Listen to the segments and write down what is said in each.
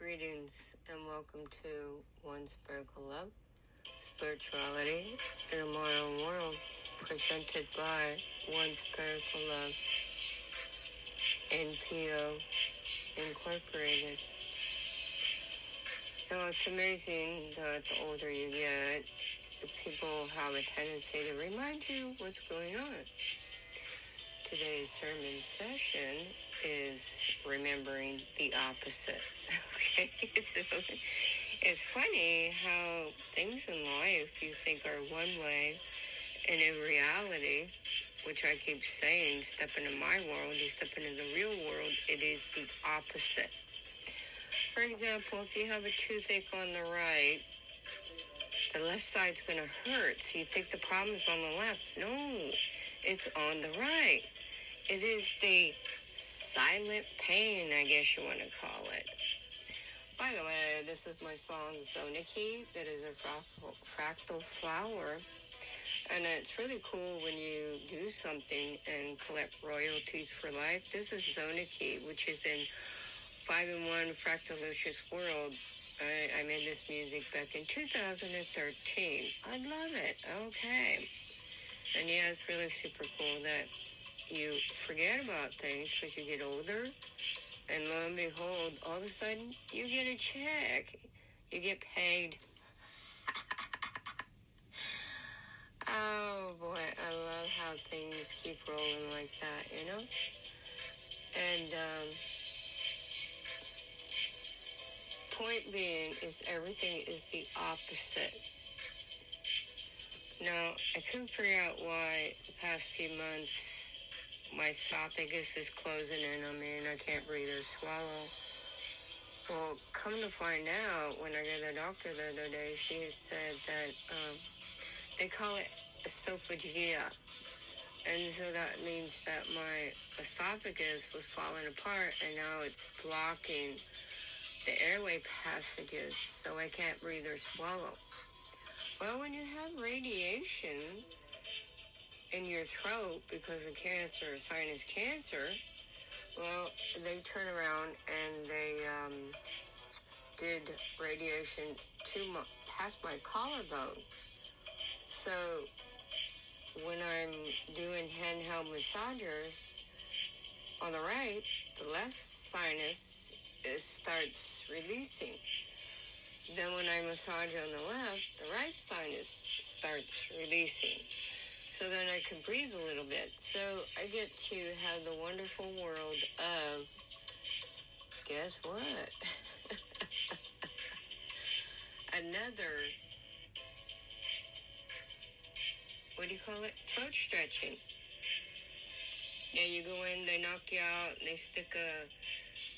Greetings and welcome to One Spherical Love, Spirituality in a Modern World, presented by One Spherical Love, NPO Incorporated. Now, it's amazing that the older you get, the people have a tendency to remind you what's going on. Today's sermon session is remembering the opposite. Okay, so it's funny how things in life you think are one way, and in reality, which I keep saying, step into my world, you step into the real world, it is the opposite. For example, if you have a toothache on the right, the left side's going to hurt, so you think the problem is on the left. No, it's on the right. It is the silent pain, I guess you want to call it. By the way, this is my song, Zonakey, that is a fractal flower. And it's really cool when you do something and collect royalties for life. This is Zonakey, which is in 5-in-1 Fractalicious World. I made this music back in 2013. I love it. Okay. And yeah, it's really super cool that you forget about things because you get older, and lo and behold, all of a sudden, you get a check. You get paid. Oh, boy, I love how things keep rolling like that, you know? And, point being is everything is the opposite. Now, I couldn't figure out why the past few months my esophagus is closing in on me and I can't breathe or swallow. Well, come to find out, when I got to the doctor the other day, she said that they call it esophagia. And so that means that my esophagus was falling apart and now it's blocking the airway passages so I can't breathe or swallow. Well, when you have radiation in your throat because of cancer or sinus cancer, well, they turn around and they did radiation past my collarbone. So when I'm doing handheld massagers on the right, the left sinus starts releasing. Then when I massage on the left, the right sinus starts releasing. So then I can breathe a little bit. So I get to have the wonderful world of, guess what? Another, what do you call it? Throat stretching. Yeah, you go in, they knock you out, and they stick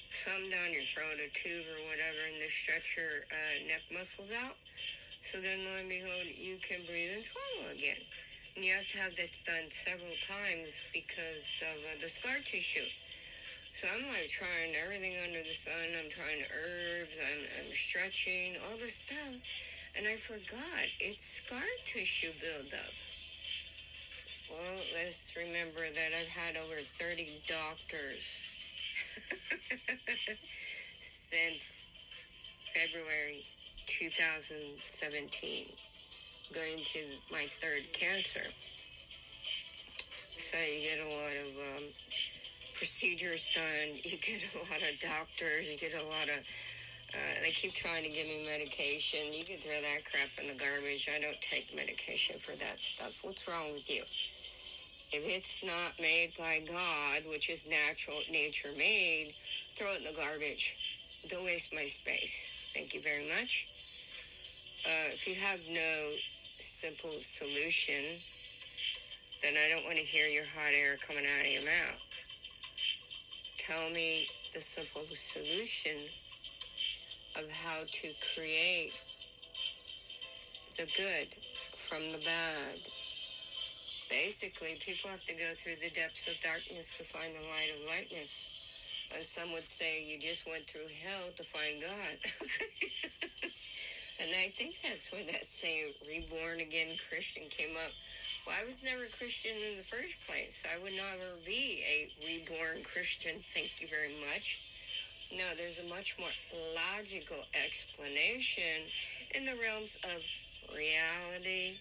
something down your throat, a tube or whatever, and they stretch your neck muscles out. So then, lo and behold, you can breathe and swallow again. And you have to have this done several times because of the scar tissue. So I'm like trying everything under the sun. I'm trying herbs. I'm stretching, all this stuff. And I forgot, it's scar tissue buildup. Well, let's remember that I've had over 30 doctors since February 2017. Going to my third cancer. So you get a lot of procedures done, you get a lot of doctors, you get a lot of, they keep trying to give me medication. You can throw that crap in the garbage. I don't take medication for that stuff. What's wrong with you? If it's not made by God, which is nature made, throw it in the garbage. Don't waste my space. Thank you very much. If you have no simple solution, then I don't want to hear your hot air coming out of your mouth. Tell me the simple solution of how to create the good from the bad. Basically, people have to go through the depths of darkness to find the light of lightness. And some would say you just went through hell to find God. And I think that's where that saying, reborn again Christian, came up. Well, I was never Christian in the first place. I would never be a reborn Christian. Thank you very much. No, there's a much more logical explanation in the realms of reality.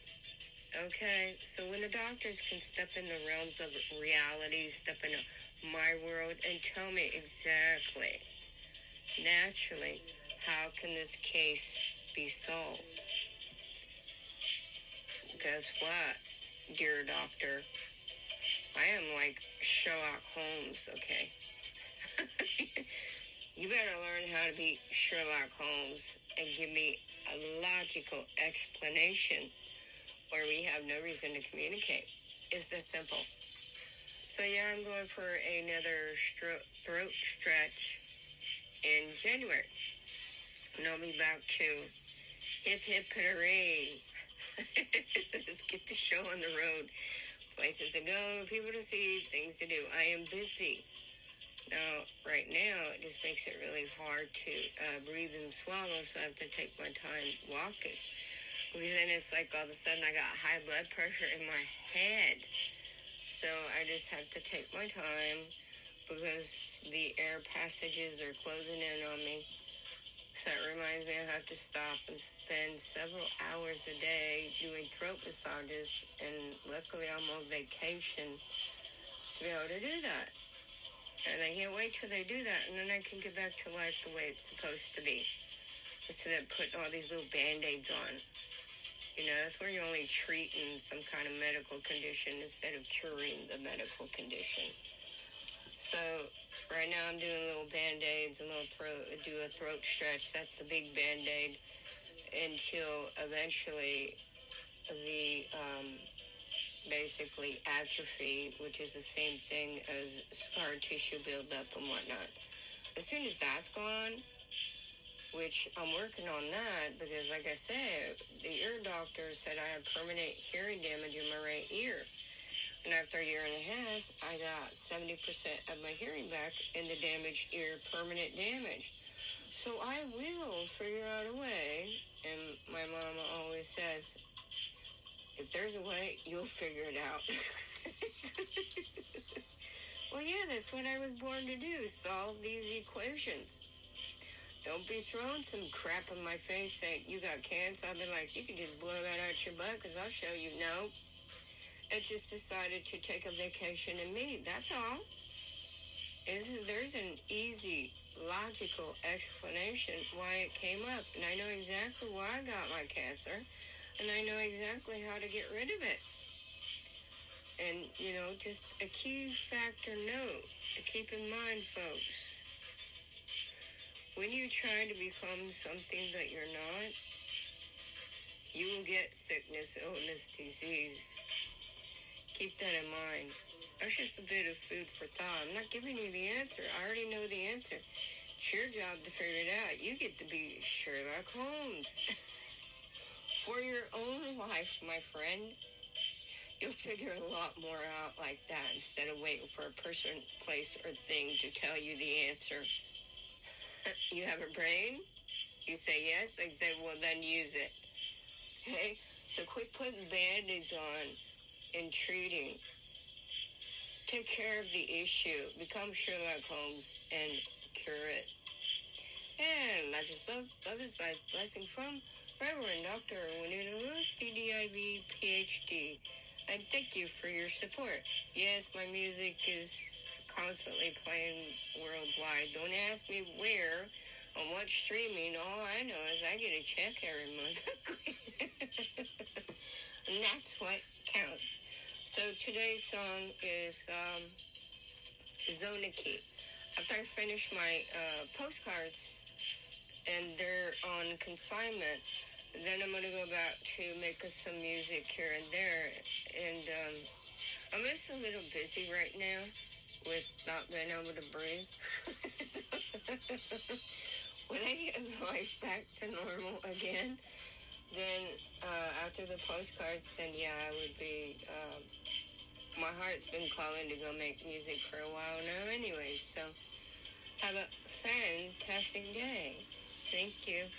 Okay, so when the doctors can step in the realms of reality, step into my world and tell me exactly, naturally, how can this case be solved? Guess what, dear doctor? I am like Sherlock Holmes, okay? You better learn how to be Sherlock Holmes and give me a logical explanation, or we have no reason to communicate. It's that simple. So yeah, I'm going for another throat stretch in January. And I'll be back to hip hip hooray. Let's get the show on the road. Places to go, people to see, things to do. I am busy. Now, right now, it just makes it really hard to breathe and swallow, so I have to take my time walking. Because then it's like all of a sudden I got high blood pressure in my head. So I just have to take my time because the air passages are closing in on me. So it reminds me I have to stop and spend several hours a day doing throat massages. And luckily I'm on vacation to be able to do that. And I can't wait till they do that, and then I can get back to life the way it's supposed to be. Instead of putting all these little Band-Aids on. You know, that's where you're only treating some kind of medical condition instead of curing the medical condition. So, right now I'm doing little Band-Aids and do a throat stretch. That's the big Band-Aid until eventually the, basically atrophy, which is the same thing as scar tissue buildup and whatnot. As soon as that's gone, which I'm working on that because, like I said, the ear doctor said I have permanent hearing damage in my right ear. And after a year and a half, I got 70% of my hearing back in the damaged ear, permanent damage. So I will figure out a way, and my mama always says, if there's a way, you'll figure it out. Well, yeah, that's what I was born to do, solve these equations. Don't be throwing some crap in my face saying, you got cancer. I'll be like, you can just blow that out your butt because I'll show you. No. It just decided to take a vacation in me. That's all. There's an easy, logical explanation why it came up. And I know exactly why I got my cancer. And I know exactly how to get rid of it. And, you know, just a key factor note to keep in mind, folks. When you try to become something that you're not, you will get sickness, illness, disease. Keep that in mind. That's just a bit of food for thought. I'm not giving you the answer. I already know the answer. It's your job to figure it out. You get to be Sherlock Holmes. For your own life, my friend, you'll figure a lot more out like that instead of waiting for a person, place, or thing to tell you the answer. You have a brain? You say yes? I say, well, then use it. Okay? So quit putting Band-Aids on and treating. Take care of the issue. Become Sherlock Holmes and cure it. And life is love. Love is life. Blessing from Reverend Dr. Juanita Lewis, D.Div, Ph.D. And thank you for your support. Yes, my music is constantly playing worldwide. Don't ask me where, on what streaming. All I know is I get a check every month. And that's what counts. So today's song is Zonakey. After I finish my postcards and they're on consignment, then I'm going to go back to making some music here and there. And I'm just a little busy right now with not being able to breathe. So, when I get life back to normal again, then after the postcards, then yeah, I would be, my heart's been calling to go make music for a while now anyway. So have a fantastic day. Thank you.